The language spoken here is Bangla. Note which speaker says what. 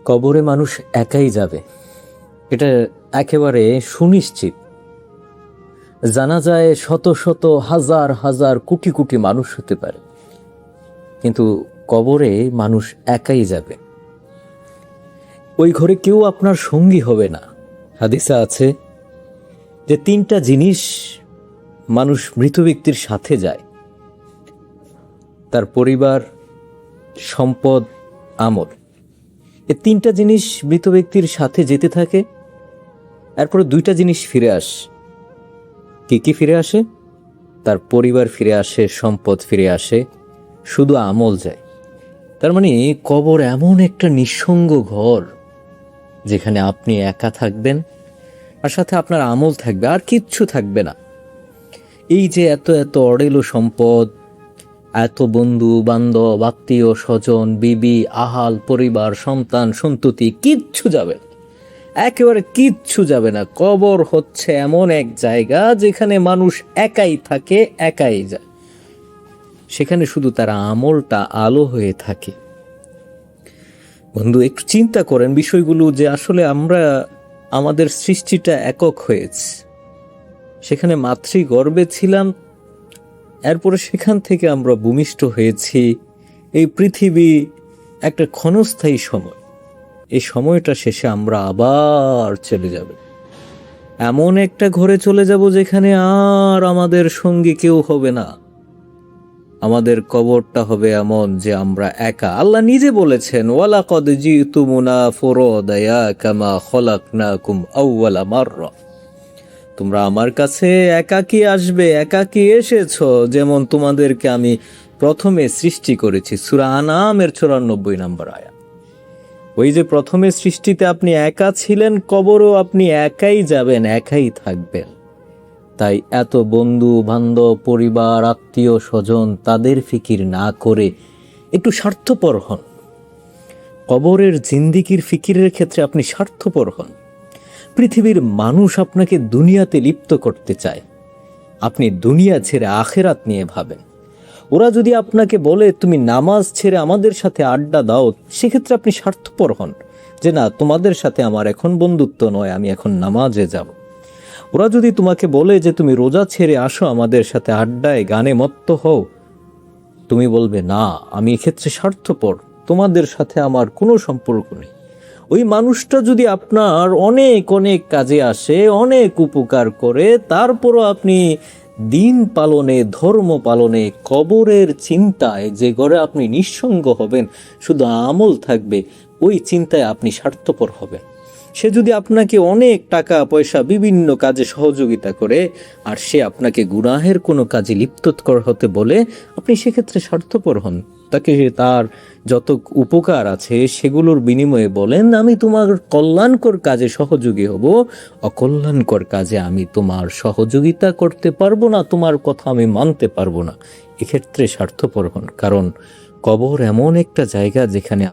Speaker 1: কবরে মানুষ একাই যাবে, এটা একেবারে সুনিশ্চিত। জানা যায় শত শত হাজার হাজার কোটি কোটি মানুষ হতে পারে, কিন্তু কবরে মানুষ একাই যাবে। ওই ঘরে কেউ আপনার সঙ্গী হবে না। হাদিসে আছে যে 3টা জিনিস মানুষ মৃত ব্যক্তির সাথে যায়: তার পরিবার, সম্পদ, আমল। এই 3টা জিনিস মৃত ব্যক্তির সাথে যেতে থাকে, এরপরে 2টা জিনিস ফিরে আসে। কি কি ফিরে আসে? তার পরিবার ফিরে আসে, সম্পদ ফিরে আসে, শুধু আমল যায়। তার মানে কবর এমন একটা নিঃসঙ্গ ঘর যেখানে আপনি একা থাকবেন, আর সাথে আপনার আমল থাকবে, আর কিচ্ছু থাকবে না। এই যে এত এত অঢেলো সম্পদ, এত বন্ধু বান্ধব, আত্মীয় স্বজন, বিবি, আহাল, পরিবার, সন্তান, সন্ততি, কিচ্ছু যাবে না, একেবারে কিচ্ছু যাবে না। কবর হচ্ছে এমন এক জায়গা যেখানে মানুষ একাই থাকে, একাই যায়। সেখানে শুধু তার আমলটা আলো হয়ে থাকে। বন্ধু, একটু চিন্তা করেন বিষয়গুলো, যে আসলে আমাদের সৃষ্টিটা একক হয়েছে। সেখানে মাতৃগর্ভে ছিলাম, এরপরে সেখান থেকে আমরা ভূমিষ্ঠ হয়েছি। এই পৃথিবী একটা ক্ষণস্থায়ী সময়, এই সময়টা শেষে আমরা আবার চলে যাব, এমন একটা ঘরে চলে যাব যেখানে আর আমাদের সঙ্গে কেউ হবে না। আমাদের কবরটা হবে এমন যে আমরা একা। আল্লাহ নিজে বলেছেন, ওয়ালাকাদ জিতুমুনা ফুরাদা কামা খলাকনাকুম আউওয়ালা মাররা। তোমরা আমার কাছে একাকী আসবে, একাকী এসেছো, যেমন তোমাদেরকে আমি প্রথমে সৃষ্টি করেছি। সূরা আনামের 94 নম্বর আয়াত। ওই যে প্রথমে সৃষ্টিতে আপনি একা ছিলেন, কবরও আপনি একাই যাবেন, একাই থাকবেন। তাই এত বন্ধু বান্ধব, পরিবার, আত্মীয় স্বজন, তাদের ফিকির না করে একটু স্বার্থপর হন। কবরের জিন্দিগির ফিকিরের ক্ষেত্রে আপনি স্বার্থপর হন। পৃথিবীর মানুষ আপনাকে দুনিয়াতে লিপ্ত করতে চায়, আপনি দুনিয়া ছেড়ে আখেরাত নিয়ে ভাবেন। ওরা যদি আপনাকে বলে তুমি নামাজ ছেড়ে আমাদের সাথে আড্ডা দাও, সেক্ষেত্রে আপনি স্বার্থপর হন, যে না, তোমাদের সাথে আমার এখন বন্ধুত্ব নয়, আমি এখন নামাজে যাব। ওরা যদি তোমাকে বলে যে তুমি রোজা ছেড়ে আসো আমাদের সাথে আড্ডায়, গানে মত্ত হও, তুমি বলবে না, আমি এক্ষেত্রে স্বার্থপর, তোমাদের সাথে আমার কোনো সম্পর্ক নেই। ওই মানুষটা যদি আপনার অনেক অনেক কাজে আসে, অনেক উপকার করে, তারপরও আপনি দিন পালনে, ধর্ম পালনে, কবরের চিন্তায় যে ঘরে আপনি নিঃসঙ্গ হবেন, শুধু আমল থাকবে, ওই চিন্তায় আপনি স্বার্থপর হবেন। সে যদি আপনাকে অনেক টাকা পয়সা বিভিন্ন কাজে সহযোগিতা করে, আর সে আপনাকে গুনাহের কোনো কাজে লিপ্ত হতে বলে, আপনি সেক্ষেত্রে স্বার্থপর হন। তাকে তার যত উপকার আছে সেগুলোর বিনিময়ে বলেন, আমি তোমার কল্যাণকর কাজে সহযোগী হব, অকল্যাণকর কাজে আমি তোমার সহযোগিতা করতে পারবো না, তোমার কথা আমি মানতে পারবো না। এক্ষেত্রে স্বার্থপর হন, কারণ কবর এমন একটা জায়গা যেখানে